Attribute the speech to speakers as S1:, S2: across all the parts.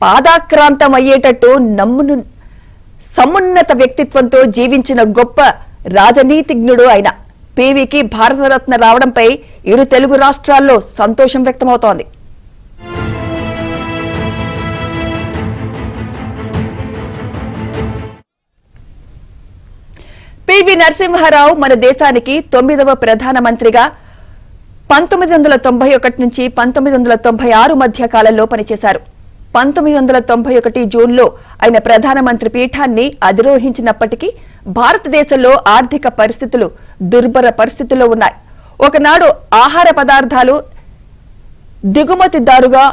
S1: పాదాక్రాంతం అయ్యేటట్టు సమున్నత వ్యక్తిత్వంతో జీవించిన గొప్ప రాజనీతిజ్ఞుడు ఆయన పీవీకి భారతరత్న రావడంపై ఇరు తెలుగు రాష్ట్రాల్లో సంతోషం వ్యక్తమవుతోంది. పివి నరసింహారావు మన దేశానికి 9వ ప్రధానమంత్రిగా 1991 నుంచి 1996 మధ్య కాలంలో పనిచేశారు. 1991 జూన్లో ఆయన ప్రధానమంత్రి పీఠాన్ని అధిరోహించినప్పటికీ భారతదేశంలో ఆర్థిక పరిస్థితులు దుర్భర పరిస్థితుల్లో ఉన్నాయి. ఒకనాడు ఆహార పదార్థాలు దిగుమతిదారుగా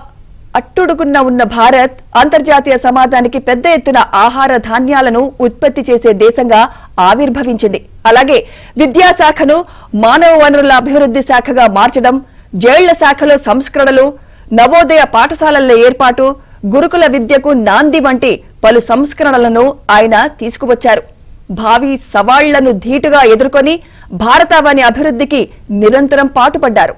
S1: అట్టుడుగున్న ఉన్న భారత్ అంతర్జాతీయ సమాజానికి పెద్ద ఎత్తున ఆహార ధాన్యాలను ఉత్పత్తి చేసే దేశంగా ఆవిర్భవించింది. అలాగే విద్యాశాఖను మానవ వనరుల అభివృద్ధి శాఖగా మార్చడం, జైళ్ల శాఖలో సంస్కరణలు, నవోదయ పాఠశాలల ఏర్పాటు, గురుకుల విద్యకు నాంది వంటి పలు సంస్కరణలను ఆయన తీసుకువచ్చారు. భావి సవాళ్లను ధీటుగా ఎదుర్కొని భారతావని అభివృద్ధికి నిరంతరం పాటుపడ్డారు.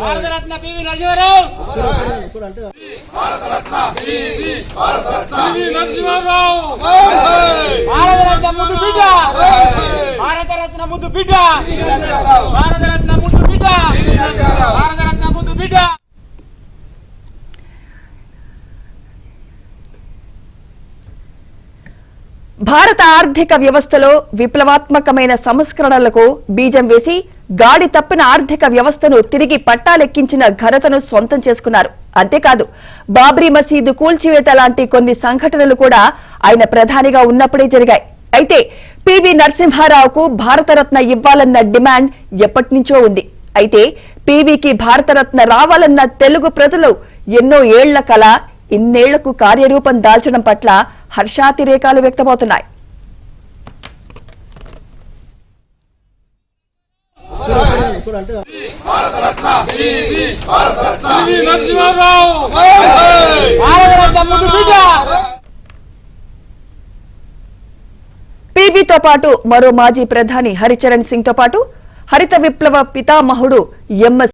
S2: భారతరత్న పివి నరసింహారావు భారతరత్న ముద్దు బిడ్డ భారతరత్న ముద్దు బిడ్డ భారతరత్న ముద్దు బిడ్డ భారతరత్న ముద్దు బిడ్డ.
S1: భారత ఆర్థిక వ్యవస్థలో విప్లవాత్మకమైన సంస్కరణలకు బీజం వేసి గాడి తప్పిన ఆర్థిక వ్యవస్థను తిరిగి పట్టాలెక్కించిన ఘనతను సొంతం చేసుకున్నారు. అంతేకాదు బాబ్రీ మసీదు కూల్చివేత లాంటి కొన్ని సంఘటనలు కూడా ఆయన ప్రధానిగా ఉన్నప్పుడే జరిగాయి. అయితే పివి నరసింహారావుకు భారతరత్న ఇవ్వాలన్న డిమాండ్ ఎప్పటినుంచో ఉంది. అయితే పివికి భారతరత్న రావాలన్న తెలుగు ప్రజలు ఎన్నో ఏళ్ల కల ఇన్నేళ్లకు కార్యరూపం దాల్చడం పట్ల హర్షాతిరేకాలు వ్యక్తమవుతున్నాయి. పివితో పాటు మరో మాజీ ప్రధాని హరిచరణ్ సింగ్ తో పాటు హరిత విప్లవ పితామహుడు ఎంఎస్